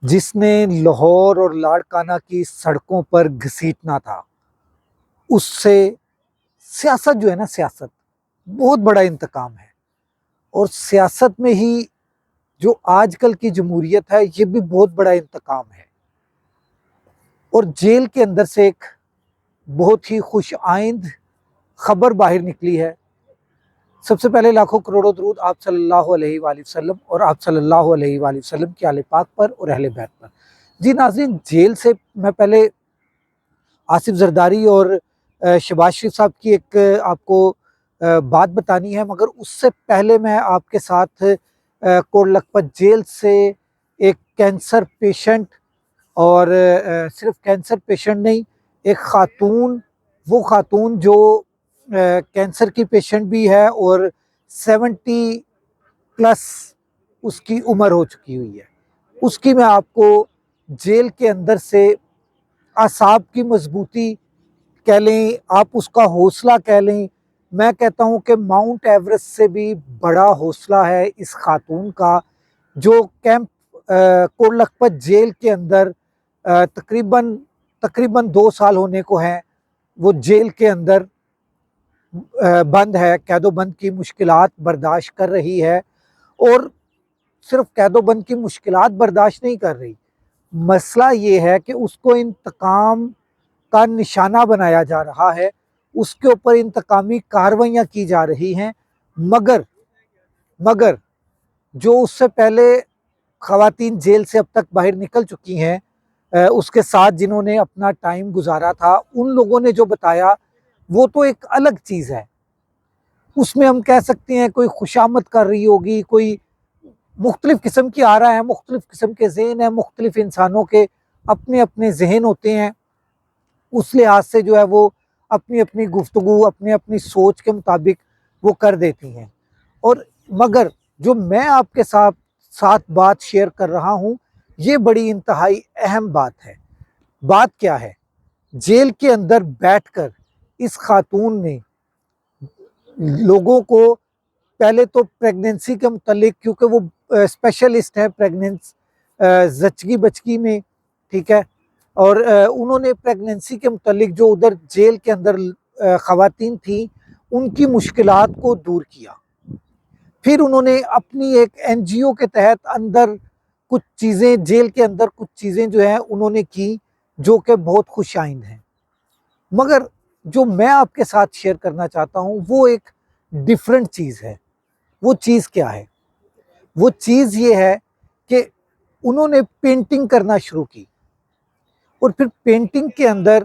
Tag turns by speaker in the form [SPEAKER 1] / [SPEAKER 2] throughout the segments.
[SPEAKER 1] جس نے لاہور اور لاڑکانہ کی سڑکوں پر گھسیٹنا تھا، اس سے سیاست جو ہے نا، سیاست بہت بڑا انتقام ہے۔ اور سیاست میں ہی جو آج کل کی جمہوریت ہے، یہ بھی بہت بڑا انتقام ہے۔ اور جیل کے اندر سے ایک بہت ہی خوش آئند خبر باہر نکلی ہے۔ سب سے پہلے لاکھوں کروڑوں درود آپ صلی اللہ علیہ وآلہ وسلم اور آپ صلی اللہ علیہ وآلہ وسلم کے آل پاک پر اور اہل بیت پر۔ جی ناظرین، جیل سے میں پہلے آصف زرداری اور شہباز شریف صاحب کی ایک آپ کو بات بتانی ہے، مگر اس سے پہلے میں آپ کے ساتھ کوٹ لکھپت جیل سے ایک کینسر پیشنٹ، اور صرف کینسر پیشنٹ نہیں، ایک خاتون، وہ خاتون جو کینسر کی پیشنٹ بھی ہے اور 70+ اس کی عمر ہو چکی ہوئی ہے، اس کی میں آپ کو جیل کے اندر سے اعصاب کی مضبوطی کہہ لیں، آپ اس کا حوصلہ کہہ لیں، میں کہتا ہوں کہ ماؤنٹ ایوریسٹ سے بھی بڑا حوصلہ ہے اس خاتون کا، جو کیمپ کوٹ لکھپت جیل کے اندر تقریباً 2 سال ہونے کو ہیں، وہ جیل کے اندر بند ہے، قید و بند کی مشکلات برداشت کر رہی ہے۔ اور صرف قید و بند کی مشکلات برداشت نہیں کر رہی، مسئلہ یہ ہے کہ اس کو انتقام کا نشانہ بنایا جا رہا ہے، اس کے اوپر انتقامی کارروائیاں کی جا رہی ہیں، مگر جو اس سے پہلے خواتین جیل سے اب تک باہر نکل چکی ہیں، اس کے ساتھ جنہوں نے اپنا ٹائم گزارا تھا، ان لوگوں نے جو بتایا وہ تو ایک الگ چیز ہے۔ اس میں ہم کہہ سکتے ہیں کوئی خوشامد کر رہی ہوگی، کوئی مختلف قسم کی آرا ہے، مختلف قسم کے ذہن ہیں، مختلف انسانوں کے اپنے اپنے ذہن ہوتے ہیں، اس لحاظ سے جو ہے وہ اپنی اپنی گفتگو اپنی اپنی سوچ کے مطابق وہ کر دیتی ہیں۔ اور مگر جو میں آپ کے ساتھ بات شیئر کر رہا ہوں، یہ بڑی انتہائی اہم بات ہے۔ بات کیا ہے؟ جیل کے اندر بیٹھ کر اس خاتون نے لوگوں کو پہلے تو پریگننسی کے متعلق، کیونکہ وہ اسپیشلسٹ ہے زچگی بچگی میں، ٹھیک ہے، اور انہوں نے پریگننسی کے متعلق جو ادھر جیل کے اندر خواتین تھیں ان کی مشکلات کو دور کیا۔ پھر انہوں نے اپنی ایک NGO کے تحت اندر کچھ چیزیں، جیل کے اندر کچھ چیزیں جو ہیں انہوں نے کی، جو کہ بہت خوش آئند ہیں۔ مگر جو میں آپ کے ساتھ شیئر کرنا چاہتا ہوں وہ ایک ڈیفرنٹ چیز ہے۔ وہ چیز کیا ہے؟ وہ چیز یہ ہے کہ انہوں نے پینٹنگ کرنا شروع کی، اور پھر پینٹنگ کے اندر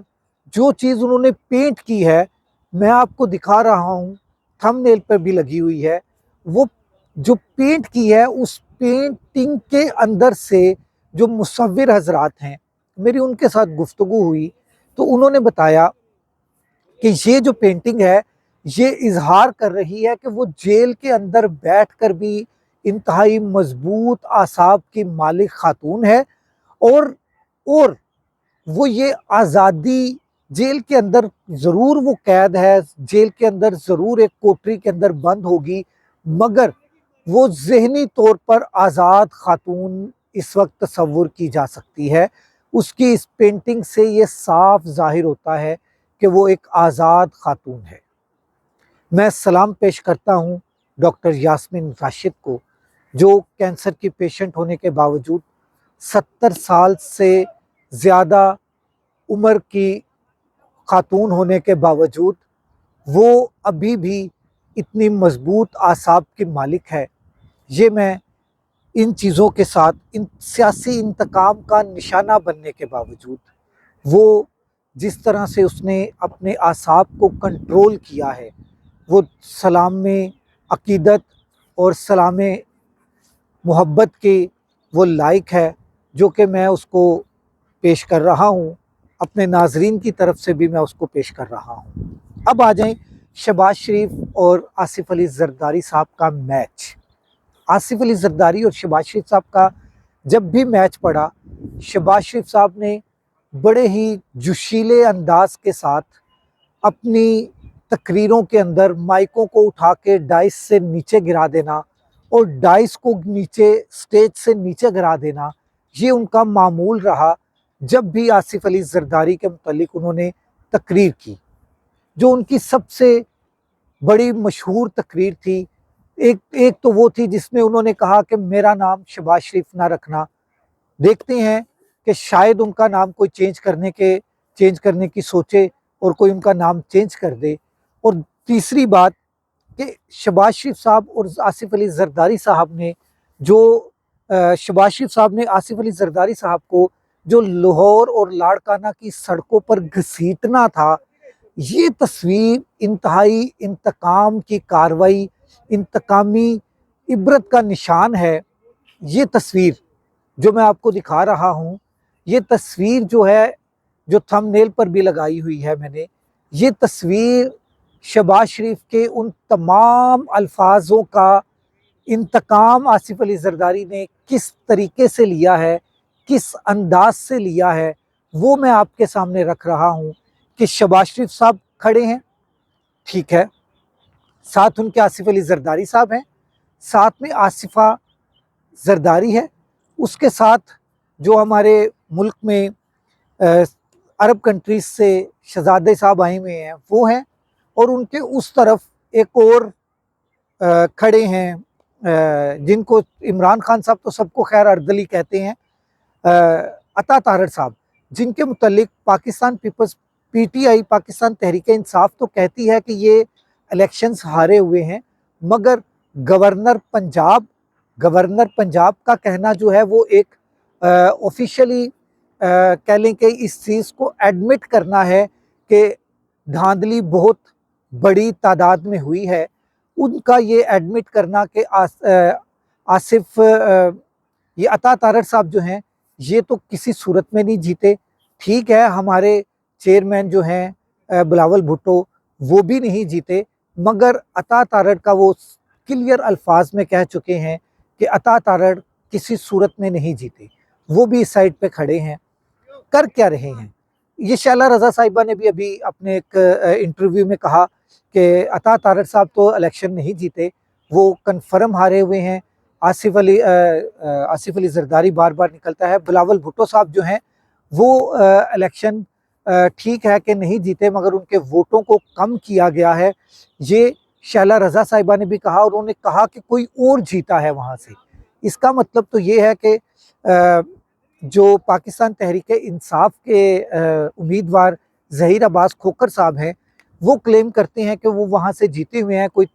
[SPEAKER 1] جو چیز انہوں نے پینٹ کی ہے، میں آپ کو دکھا رہا ہوں، تھم نیل پر بھی لگی ہوئی ہے، وہ جو پینٹ کی ہے، اس پینٹنگ کے اندر سے جو مصور حضرات ہیں، میری ان کے ساتھ گفتگو ہوئی تو انہوں نے بتایا کہ یہ جو پینٹنگ ہے یہ اظہار کر رہی ہے کہ وہ جیل کے اندر بیٹھ کر بھی انتہائی مضبوط اعصاب کی مالک خاتون ہے، اور وہ یہ آزادی، جیل کے اندر ضرور وہ قید ہے، جیل کے اندر ضرور ایک کوٹری کے اندر بند ہوگی، مگر وہ ذہنی طور پر آزاد خاتون اس وقت تصور کی جا سکتی ہے۔ اس کی اس پینٹنگ سے یہ صاف ظاہر ہوتا ہے کہ وہ ایک آزاد خاتون ہے۔ میں سلام پیش کرتا ہوں ڈاکٹر یاسمین راشد کو، جو کینسر کی پیشنٹ ہونے کے باوجود 70 سال سے زیادہ عمر کی خاتون ہونے کے باوجود وہ ابھی بھی اتنی مضبوط اعصاب کی مالک ہے۔ یہ میں ان چیزوں کے ساتھ، ان سیاسی انتقام کا نشانہ بننے کے باوجود، وہ جس طرح سے اس نے اپنے اعصاب کو کنٹرول کیا ہے، وہ سلام عقیدت اور سلام محبت کے وہ لائق ہے، جو کہ میں اس کو پیش کر رہا ہوں، اپنے ناظرین کی طرف سے بھی میں اس کو پیش کر رہا ہوں۔ اب آ جائیں شہباز شریف اور آصف علی زرداری صاحب کا میچ۔ آصف علی زرداری اور شہباز شریف صاحب کا جب بھی میچ پڑا، شہباز شریف صاحب نے بڑے ہی جوشیلے انداز کے ساتھ اپنی تقریروں کے اندر مائکوں کو اٹھا کے ڈائس سے نیچے گرا دینا، اور ڈائس کو نیچے، سٹیج سے نیچے گرا دینا، یہ ان کا معمول رہا جب بھی آصف علی زرداری کے متعلق انہوں نے تقریر کی، جو ان کی سب سے بڑی مشہور تقریر تھی۔ ایک تو وہ تھی جس میں انہوں نے کہا کہ میرا نام شہباز شریف نہ رکھنا، دیکھتے ہیں کہ شاید ان کا نام کوئی چینج کرنے کی سوچے اور کوئی ان کا نام چینج کر دے۔ اور تیسری بات کہ شہباز شریف صاحب اور آصف علی زرداری صاحب نے شہباز شریف صاحب نے آصف علی زرداری صاحب کو جو لاہور اور لاڑکانہ کی سڑکوں پر گھسیٹنا تھا، یہ تصویر انتہائی انتقام کی کاروائی، انتقامی عبرت کا نشان ہے۔ یہ تصویر جو میں آپ کو دکھا رہا ہوں، یہ تصویر جو ہے، جو تھم نیل پر بھی لگائی ہوئی ہے میں نے، یہ تصویر شہباز شریف کے ان تمام الفاظوں کا انتقام آصف علی زرداری نے کس طریقے سے لیا ہے، کس انداز سے لیا ہے، وہ میں آپ کے سامنے رکھ رہا ہوں کہ شہباز شریف صاحب کھڑے ہیں، ٹھیک ہے، ساتھ ان کے آصف علی زرداری صاحب ہیں، ساتھ میں آصفہ زرداری ہے، اس کے ساتھ جو ہمارے ملک میں عرب کنٹریز سے شہزادے صاحب آئے ہوئے ہیں وہ ہیں، اور ان کے اس طرف ایک اور کھڑے ہیں جن کو عمران خان صاحب تو سب کو خیر اردلی کہتے ہیں، عطا تارڑ صاحب، جن کے متعلق Pakistan peoples P T I Pakistan Tehreek Insaf تو کہتی ہے کہ یہ الیکشنز ہارے ہوئے ہیں، مگر گورنر پنجاب کا کہنا جو ہے وہ ایک آفیشلی کہہ لیں کہ اس چیز کو ایڈمٹ کرنا ہے کہ دھاندلی بہت بڑی تعداد میں ہوئی ہے۔ ان کا یہ ایڈمٹ کرنا کہ آصف یہ عطا تارڑ صاحب جو ہیں یہ تو کسی صورت میں نہیں جیتے، ٹھیک ہے، ہمارے چیئرمین جو ہیں بلاول بھٹو وہ بھی نہیں جیتے، مگر عطا تارڑ کا وہ کلیئر الفاظ میں کہہ چکے ہیں کہ عطا تارڑ کسی صورت میں نہیں جیتے، وہ بھی اس سائڈ پہ کھڑے ہیں۔ کر کیا رہے ہیں یہ؟ شیلا رضا صاحبہ نے بھی ابھی اپنے ایک انٹرویو میں کہا کہ عطا تارڑ صاحب تو الیکشن نہیں جیتے، وہ کنفرم ہارے ہوئے ہیں۔ آصف علی زرداری بار بار نکلتا ہے، بلاول بھٹو صاحب جو ہیں وہ الیکشن ٹھیک ہے کہ نہیں جیتے، مگر ان کے ووٹوں کو کم کیا گیا ہے، یہ شیلا رضا صاحبہ نے بھی کہا، اور انہوں نے کہا کہ کوئی اور جیتا ہے وہاں سے۔ اس کا مطلب تو یہ ہے کہ جو پاکستان تحریک انصاف کے امیدوار ظہیر عباس کھوکھر صاحب ہیں، وہ کلیم کرتے ہیں کہ وہ وہاں سے جیتے ہوئے ہیں کوئی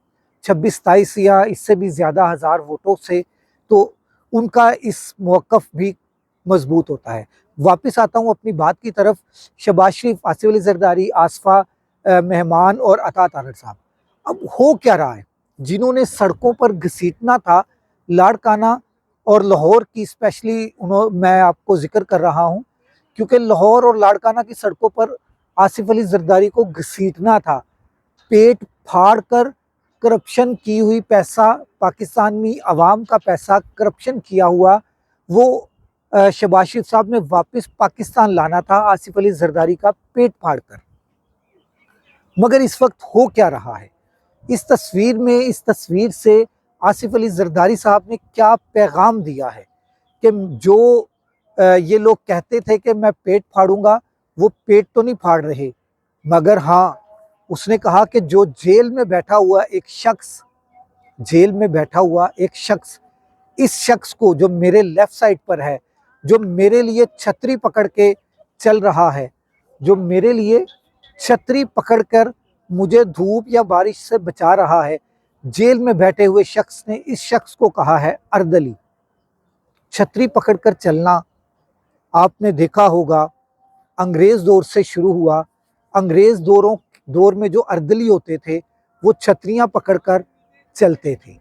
[SPEAKER 1] 26-27 یا اس سے بھی زیادہ ہزار ووٹوں سے، تو ان کا اس موقف بھی مضبوط ہوتا ہے۔ واپس آتا ہوں اپنی بات کی طرف، شہباز شریف، آصف علی زرداری، آصفہ مہمان اور عطا تارڑ صاحب، اب ہو کیا رہا ہے؟ جنہوں نے سڑکوں پر گھسیٹنا تھا لاڑکانہ اور لاہور کی، اسپیشلی میں آپ کو ذکر کر رہا ہوں کیونکہ لاہور اور لاڑکانہ کی سڑکوں پر آصف علی زرداری کو گھسیٹنا تھا، پیٹ پھاڑ کر کرپشن کی ہوئی پیسہ، پاکستانی عوام کا پیسہ کرپشن کیا ہوا، وہ شہباز شریف صاحب نے واپس پاکستان لانا تھا آصف علی زرداری کا پیٹ پھاڑ کر۔ مگر اس وقت ہو کیا رہا ہے؟ اس تصویر سے آصف علی زرداری صاحب نے کیا پیغام دیا ہے کہ جو یہ لوگ کہتے تھے کہ میں پیٹ پھاڑوں گا، وہ پیٹ تو نہیں پھاڑ رہے، مگر ہاں اس نے کہا کہ جو جیل میں بیٹھا ہوا ایک شخص، اس شخص کو جو میرے لیفٹ سائڈ پر ہے، جو میرے لیے چھتری پکڑ کے چل رہا ہے، جو میرے لیے چھتری پکڑ کر مجھے دھوپ یا بارش سے بچا رہا ہے، جیل میں بیٹھے ہوئے شخص نے اس شخص کو کہا ہے اردلی۔ چھتری پکڑ کر چلنا آپ نے دیکھا ہوگا انگریز دور سے شروع ہوا، انگریز دور میں جو اردلی ہوتے تھے وہ چھتریاں پکڑ کر چلتے تھے۔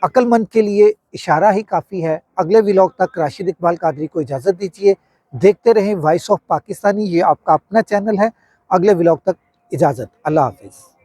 [SPEAKER 1] عقل مند کے لیے اشارہ ہی کافی ہے۔ اگلے ولاگ تک راشد اقبال قادری کو اجازت دیجیے، دیکھتے رہیں وائس آف پاکستانی، یہ آپ کا اپنا چینل ہے۔ اگلے ولاگ تک اجازت، اللہ حافظ۔